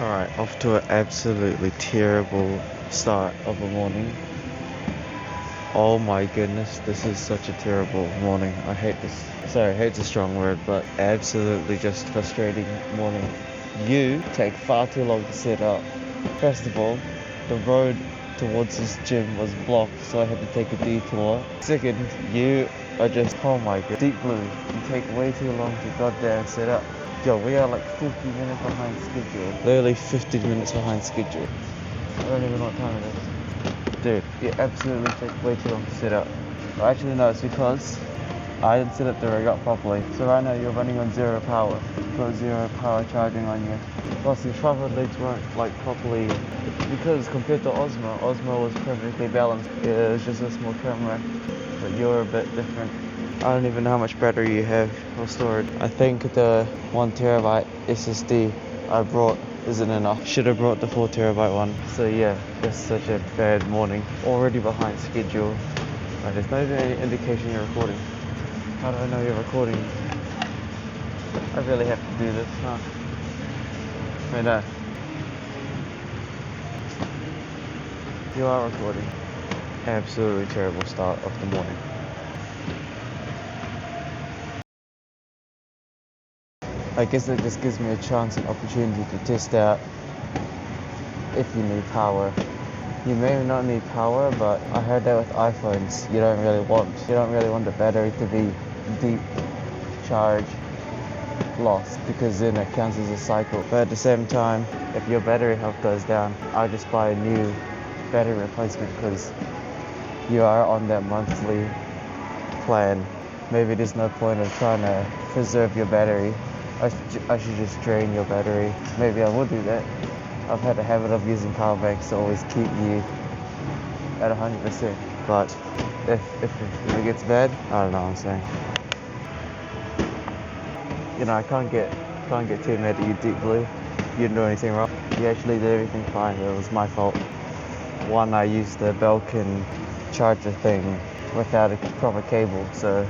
Alright, off to an absolutely terrible start of the morning. Oh my goodness, this is such a terrible morning. I hate this. Sorry, hate's a strong word, but absolutely just frustrating morning. You take far too long to set up. First of all, the road towards this gym was blocked, so I had to take a detour. Second, you are just, oh my god, Deep Blue. You take way too long to goddamn set up. Yo, we are like 50 minutes behind schedule. Literally 50 minutes behind schedule. I don't even know what time it is. Dude, you absolutely take way too long to set up. Well, actually no, it's because I didn't set up the rig up properly. So right now you're running on 0 power. You've got 0 power charging on you. Plus your tripod legs weren't like properly, because compared to Osmo was perfectly balanced. It was just a small camera, but you're a bit different. I don't even know how much battery you have or stored. I think the 1TB SSD I brought isn't enough. Should have brought the 4TB one. So yeah, it's such a bad morning. Already behind schedule. There's not even any indication you're recording. How do I know you're recording? I really have to do this, huh? I know. You are recording. Absolutely terrible start of the morning. I guess it just gives me a chance and opportunity to test out if you need power. You may not need power, but I heard that with iPhones, you don't really want the battery to be deep charge loss, because then it counts as a cycle. But at the same time, if your battery health goes down, I'll just buy a new battery replacement, because you are on that monthly plan. Maybe there's no point of trying to preserve your battery. I should just drain your battery. Maybe I will do that. I've had a habit of using power banks to always keep you at 100%. But if it gets bad, I don't know what I'm saying. You know, I can't get too mad at you, Deep Blue. You didn't do anything wrong. You actually did everything fine. It was my fault. One, I used the Belkin charger thing without a proper cable, so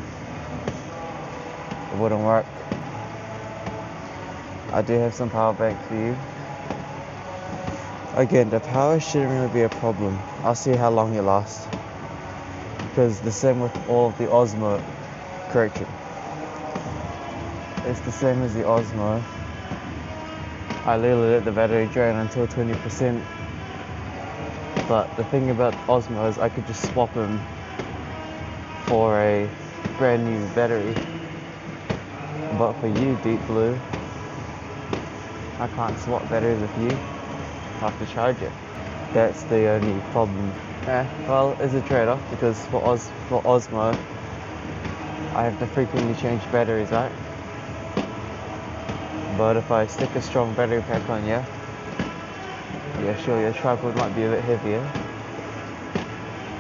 it wouldn't work. I do have some power bank for you. Again, the power shouldn't really be a problem. I'll see how long it lasts. Because the same with all of the Osmo, correction. It's the same as the Osmo. I literally let the battery drain until 20%. But the thing about Osmo is I could just swap them for a brand new battery. But for you, Deep Blue, I can't swap batteries with you. I have to charge it. That's the only problem. Well, it's a trade-off, because for Osmo, I have to frequently change batteries, right? But if I stick a strong battery pack on you, yeah, sure, your tripod might be a bit heavier,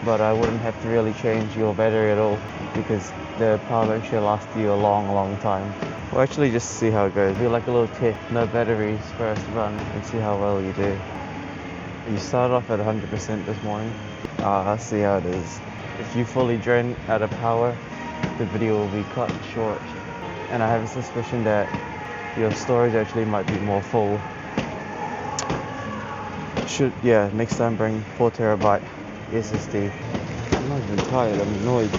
but I wouldn't have to really change your battery at all, because the power bank should last you a long time. We'll actually just see how it goes. Do like a little test, no batteries first run, and see how well you do. You started off at 100% this morning. I'll see how it is. If you fully drain out of power, the video will be cut short. And I have a suspicion that your storage actually might be more full. Next time bring 4TB SSD. I'm not even tired, I'm annoyed.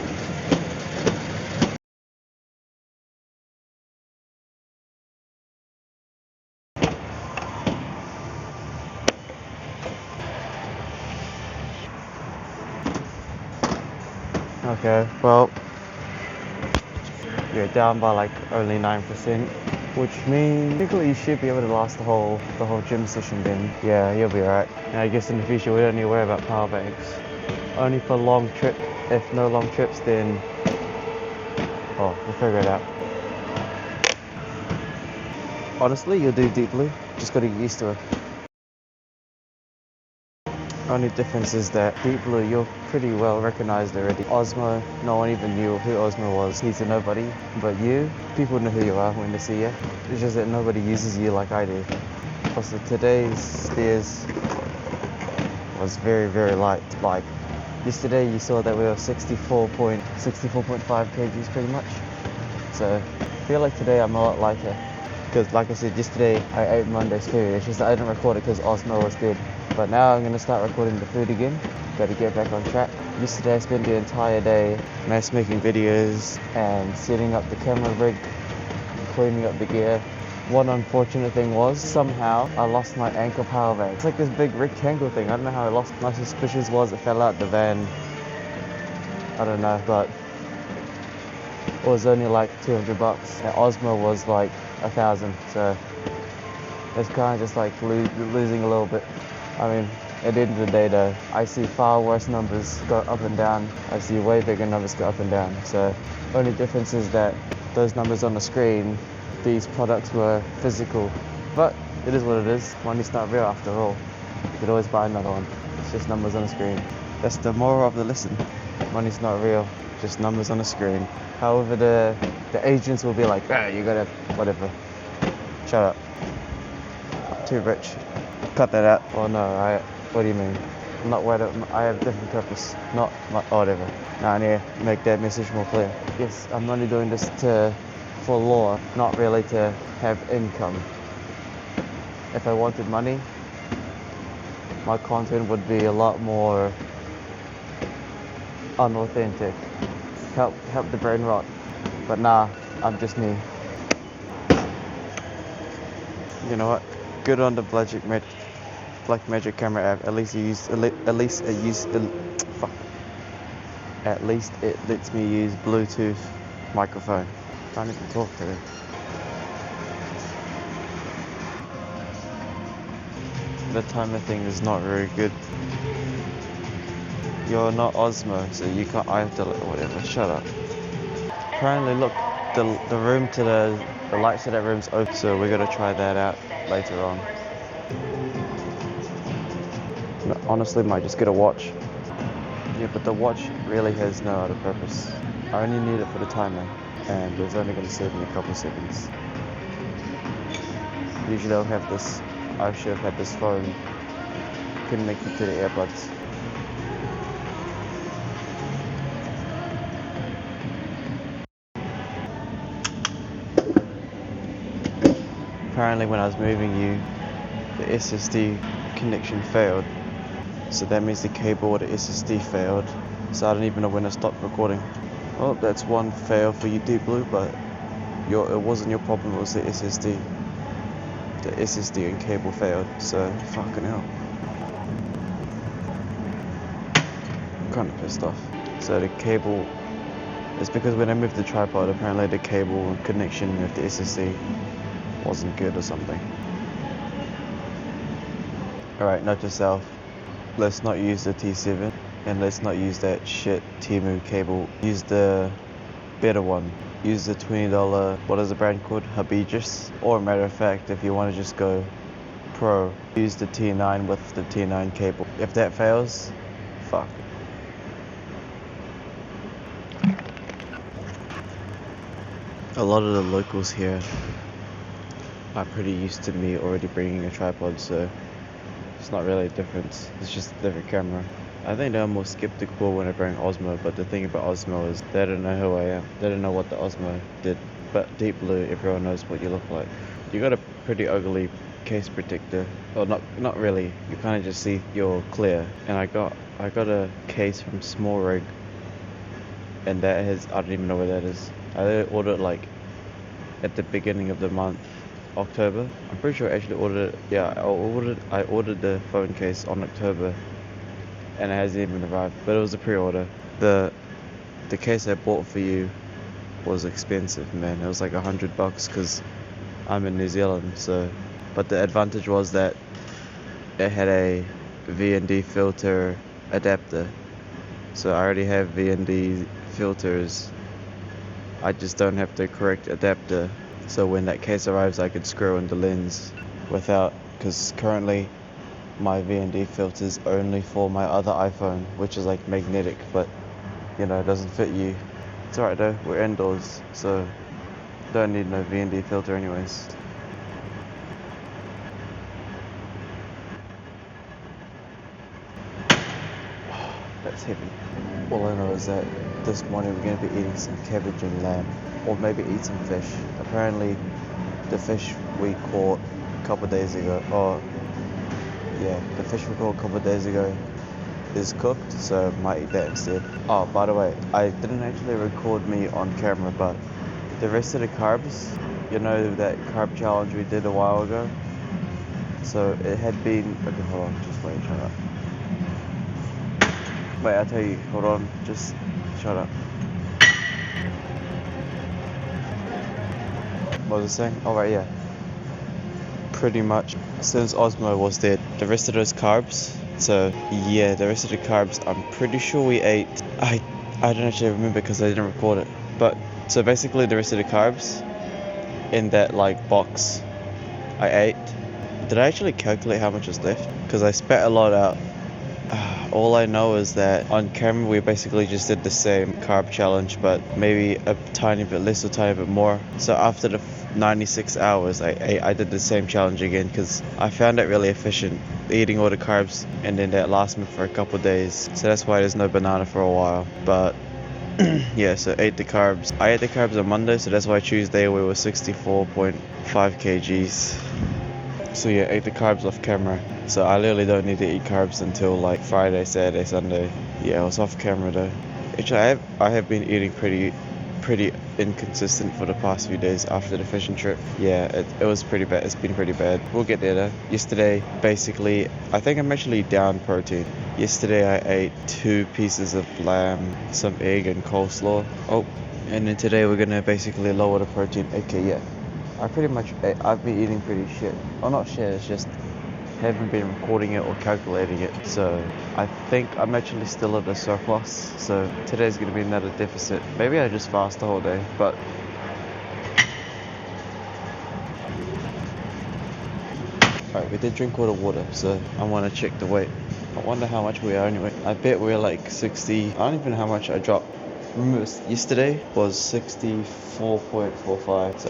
Okay, well, you're down by like only 9%, which means technically you should be able to last the whole gym session then. Yeah, you'll be alright. And I guess in the future we don't need to worry about power banks. Only for long trips. If no long trips, then we'll figure it out. Honestly, you'll do Deep Blue. Just gotta get used to it. Only difference is that Deep Blue, you're pretty well recognized already. Osmo, no one even knew who Osmo was. He's a nobody. But you, people know who you are when they see you. It's just that nobody uses you like I do. Also, today's stairs was very light. Like, yesterday you saw that we were 64.5 kgs pretty much. So, I feel like today I'm a lot lighter. Because like I said yesterday, I ate Monday's food. It's just that I didn't record it because Osmo was dead. But now I'm going to start recording the food again. Got to get back on track. Yesterday I spent the entire day mass making videos and setting up the camera rig, cleaning up the gear. One unfortunate thing was, somehow, I lost my Anker power bank. It's like this big rectangle thing. I don't know how I lost it. My suspicion was it fell out the van. I don't know, but it was only like 200 bucks. And Osmo was like 1,000, so it's kind of just like losing a little bit. I mean, at the end of the day though, I see far worse numbers go up and down. I see way bigger numbers go up and down. So only difference is that those numbers on the screen, these products were physical. But it is what it is. Money's not real after all. You could always buy another one. It's just numbers on the screen. That's the moral of the lesson. Money's not real, just numbers on the screen. However, the agents will be like, ah, you gotta, whatever. Shut up. Too rich. Cut that out. Oh no, what do you mean? I'm not worried. I have a different purpose. Not whatever. Nah, I need to make that message more clear. Yes, I'm only doing this for law, not really to have income. If I wanted money, my content would be a lot more unauthentic. Help the brain rot. But nah, I'm just me. You know what? Good on the Blackmagic camera app. At least it lets me use Bluetooth microphone. Can't even talk today. The timer thing is not very good. You're not Osmo, so you can't. I have to whatever. Shut up. Apparently, look, the room to the lights to that room's open, so we're gonna try that out later on. Honestly, might just get a watch. Yeah, but the watch really has no other purpose. I only need it for the timer, and it's only going to save me a couple seconds. Usually I'll have this, I should have had this phone connected to the earbuds. Apparently when I was moving you, the SSD connection failed. So that means the cable or the SSD failed. So I don't even know when I stopped recording. Well, that's one fail for you, Deep Blue, but it wasn't your problem, it was the SSD. The SSD and cable failed, so fucking hell. I'm kind of pissed off. So the cable, it's because when I moved the tripod, apparently the cable connection with the SSD wasn't good or something. Alright, note to self. Let's not use the T7 and let's not use that shit Temu cable. Use the better one. Use the $20, what is the brand called? Habegis. Or a matter of fact, if you want to just go pro, use the T9 with the T9 cable. If that fails, fuck. A lot of the locals here are pretty used to me already bringing a tripod, so it's not really a difference. It's just a different camera. I think they're more skeptical when I bring Osmo, but the thing about Osmo is they don't know who I am. They don't know what the Osmo did. But Deep Blue, everyone knows what you look like. You got a pretty ugly case protector. Well, not really. You kind of just see you're clear. And I got a case from Small Rig, and that has, I don't even know where that is. I ordered like at the beginning of the month. October. I'm pretty sure I actually ordered it. Yeah, I ordered the phone case on October and it hasn't even arrived, but it was a pre-order. The case I bought for you was expensive, man. It was like $100 because I'm in New Zealand, so. But the advantage was that it had a VND filter adapter. So I already have VND filters. I just don't have the correct adapter. So when that case arrives, I could screw in the lens without, because currently my VND filter is only for my other iPhone, which is like magnetic, but you know, it doesn't fit you. It's alright though, we're indoors, so don't need no VND filter anyways. That's heavy. All I know is that this morning we're going to be eating some cabbage and lamb, or maybe eat some fish. Apparently the fish we caught a couple days ago. Oh, yeah, the fish we caught a couple days ago is cooked, so might eat that instead. Oh, by the way, I didn't actually record me on camera, but the rest of the carbs, you know that carb challenge we did a while ago? So it had been, okay, hold on, just wait, shut up. Wait, I'll tell you, hold on, just shut up. What was I saying? Oh, right, yeah. Pretty much, since Osmo was dead, the rest of those carbs, so yeah, the rest of the carbs, I'm pretty sure we ate, I don't actually remember because I didn't record it, but, so basically the rest of the carbs in that, like, box I ate, did I actually calculate how much was left? Because I spat a lot out. All I know is that on camera we basically just did the same carb challenge, but maybe a tiny bit less or tiny bit more. So after the 96 hours, I did the same challenge again because I found it really efficient eating all the carbs, and then that lasts me for a couple days. So that's why there's no banana for a while. But yeah, so ate the carbs. I ate the carbs on Monday, so that's why Tuesday we were 64.5 kgs. So yeah, ate the carbs off camera. So I literally don't need to eat carbs until like Friday, Saturday, Sunday. Yeah, I was off camera though. Actually, I have been eating pretty inconsistent for the past few days after the fishing trip. Yeah, it was pretty bad. It's been pretty bad. We'll get there though. Yesterday, basically, I think I'm actually down protein. Yesterday I ate 2 pieces of lamb, some egg and coleslaw. Oh, and then today we're gonna basically lower the protein. Okay, yeah. I've been eating pretty shit. Well, not shit, it's just haven't been recording it or calculating it. So I think I'm actually still at a surplus. So today's going to be another deficit. Maybe I just fast the whole day, but alright, we did drink all the water, so I want to check the weight. I wonder how much we are anyway. I bet we're like 60. I don't even know how much I dropped. Remember, yesterday was 64.45. So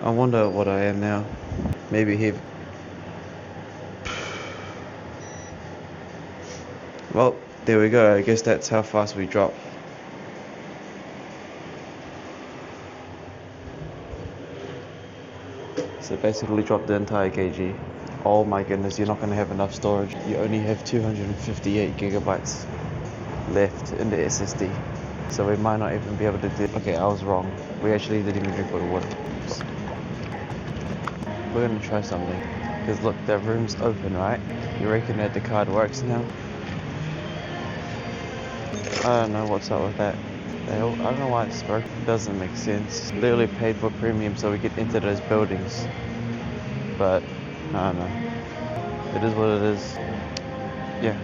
I wonder what I am now. Maybe heavy. Well, there we go. I guess that's how fast we drop. So basically drop the entire kg. Oh my goodness, you're not going to have enough storage. You only have 258 gigabytes left in the SSD. So we might not even be able to do... Okay, I was wrong. We actually didn't even drink all the water. We're going to try something. Because look, the room's open, right? You reckon that the card works now? I don't know what's up with that. I don't know why it's broken. It doesn't make sense. Literally paid for premium so we could enter those buildings. But, I don't know. It is what it is. Yeah,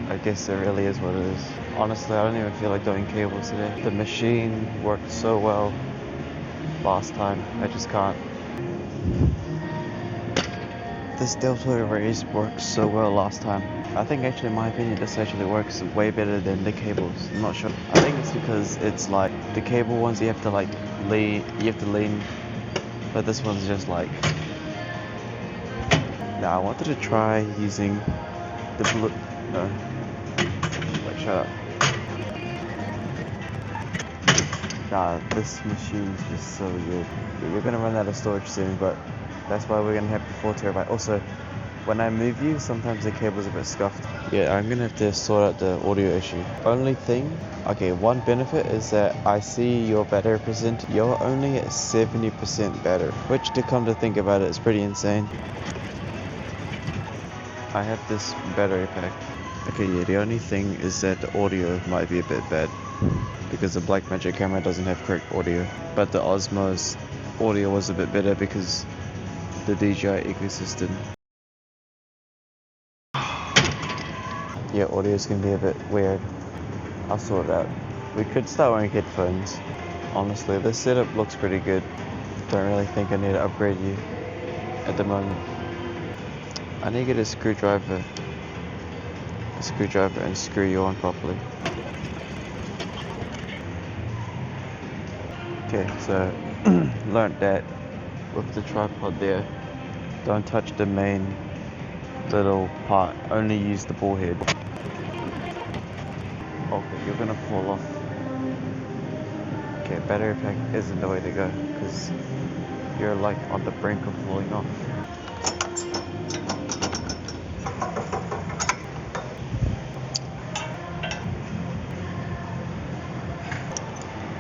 I guess it really is what it is. Honestly, I don't even feel like doing cables today. The machine worked so well last time. I just can't. This Delta Arrays worked so well last time. I think actually, in my opinion, this actually works way better than the cables. I'm not sure. I think it's because it's like the cable ones you have to like lean, but this one's just like. Now I wanted to try using the blue. No. Wait, shut up. Nah, this machine's just so good. We're gonna run out of storage soon, but that's why we're gonna have the 4 terabyte. Also, when I move you, sometimes the cable's a bit scuffed. Yeah, I'm gonna have to sort out the audio issue. Only thing, okay, one benefit is that I see your battery percent. You're only at 70% better, which to come to think about it is pretty insane. I have this battery pack. Okay, yeah, the only thing is that the audio might be a bit bad because the Blackmagic camera doesn't have correct audio. But the Osmo's audio was a bit better because the DJI ecosystem. Yeah, audio's gonna be a bit weird. I'll sort it out. We could start wearing headphones. Honestly, this setup looks pretty good. Don't really think I need to upgrade you at the moment. I need to get a screwdriver and screw you on properly. Okay, so learned that with the tripod there, don't touch the main little part, only use the ball head. Okay, you're gonna fall off. Okay, battery pack isn't the way to go because you're like on the brink of falling off.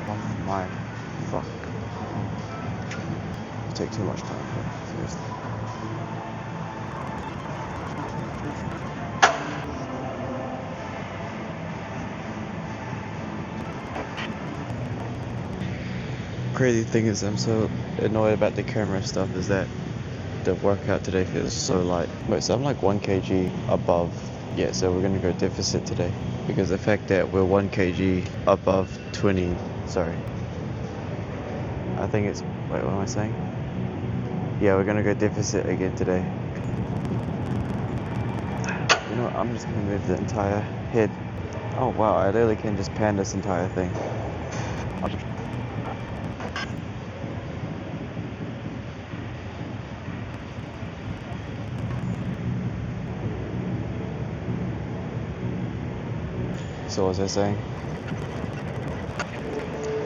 Oh my fuck. You take too much time, bro. Seriously. Crazy thing is, I'm so annoyed about the camera stuff is that the workout today feels so light. Wait, so I'm like 1 kg above. Yeah, so we're gonna go deficit today because the fact that we're 1 kg above 20. Sorry. I think it's. Wait, what am I saying? Yeah, we're gonna go deficit again today. You know what? I'm just gonna move the entire head. Oh wow, I literally can just pan this entire thing. So what was I saying?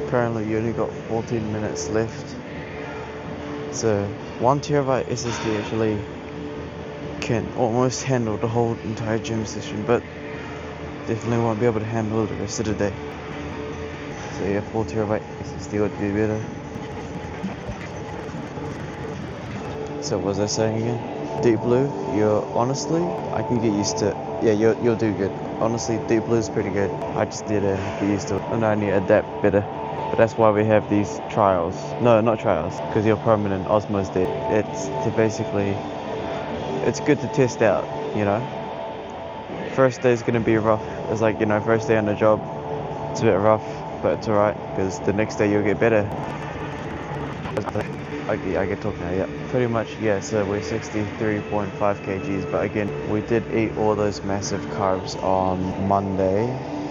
Apparently you only got 14 minutes left. So 1 terabyte SSD actually can almost handle the whole entire gym session, but definitely won't be able to handle the rest of the day. So yeah, 4 terabyte SSD would be better. So what was I saying again? Deep Blue, honestly, I can get used to it. Yeah, you'll do good. Honestly, Deep Blue is pretty good. I just need to get used to it and I need to adapt better. But that's why we have these trials. No, not trials, because you're permanent Osmos did. It's to basically, it's good to test out, you know. First day is gonna be rough. It's like, you know, first day on the job, it's a bit rough, but it's alright, because the next day you'll get better. I get talking now, yeah. Pretty much, yeah, so we're 63.5 kgs, but again, we did eat all those massive carbs on Monday.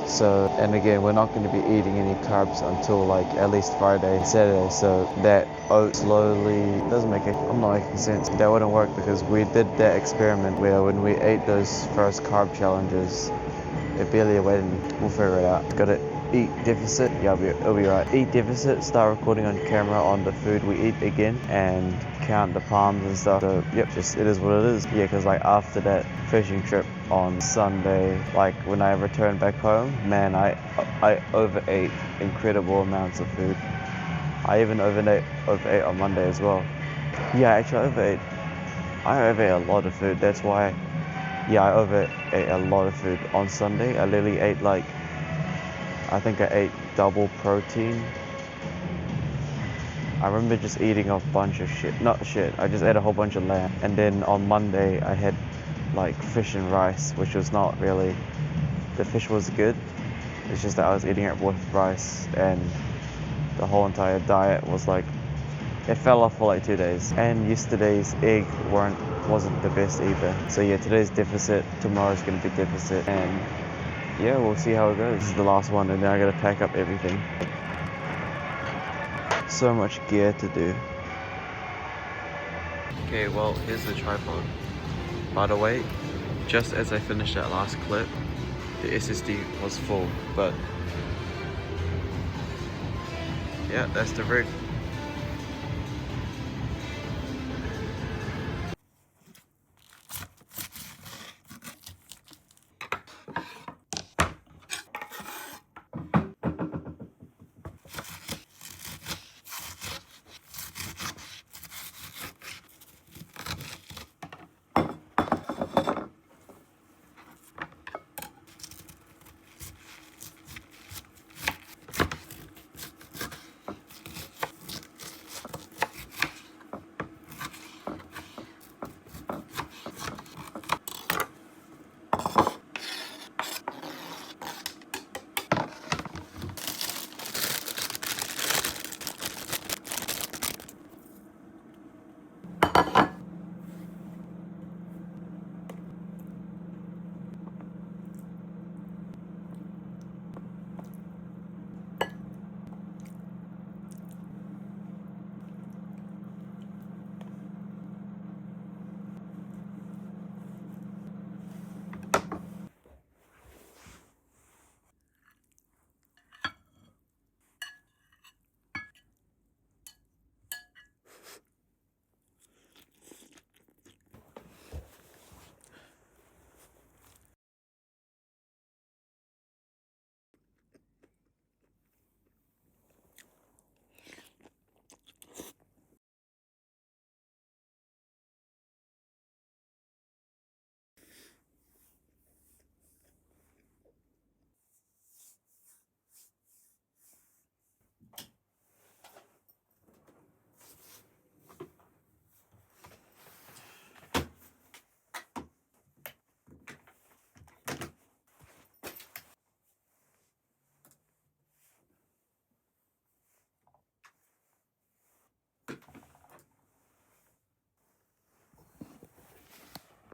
So, and again, we're not going to be eating any carbs until like at least Friday, Saturday. So that oat slowly doesn't make it, I'm not making sense. That wouldn't work because we did that experiment where when we ate those first carb challenges, it barely went and we'll figure it out. Got it. Eat deficit, yeah, it'll be right. Eat deficit, start recording on camera on the food we eat again, and count the palms and stuff. So, yep, just it is what it is. Yeah, because like after that fishing trip on Sunday, like when I returned back home, man, I overate incredible amounts of food. I even overate on Monday as well. Yeah, actually I overate a lot of food. That's why, yeah, I overate a lot of food on Sunday. I literally ate like, I think I ate double protein. I remember just eating a bunch of shit. Not shit, I just ate a whole bunch of lamb. And then on Monday I had like fish and rice, which was not really, the fish was good. It's just that I was eating it with rice and the whole entire diet was like, it fell off for like 2 days. And yesterday's egg wasn't the best either. So yeah, today's deficit, tomorrow's gonna be deficit, and yeah, we'll see how it goes. This is the last one and then I gotta pack up everything. So much gear to do. Okay, well, here's the tripod. By the way, just as I finished that last clip, the SSD was full, but yeah, that's the rig.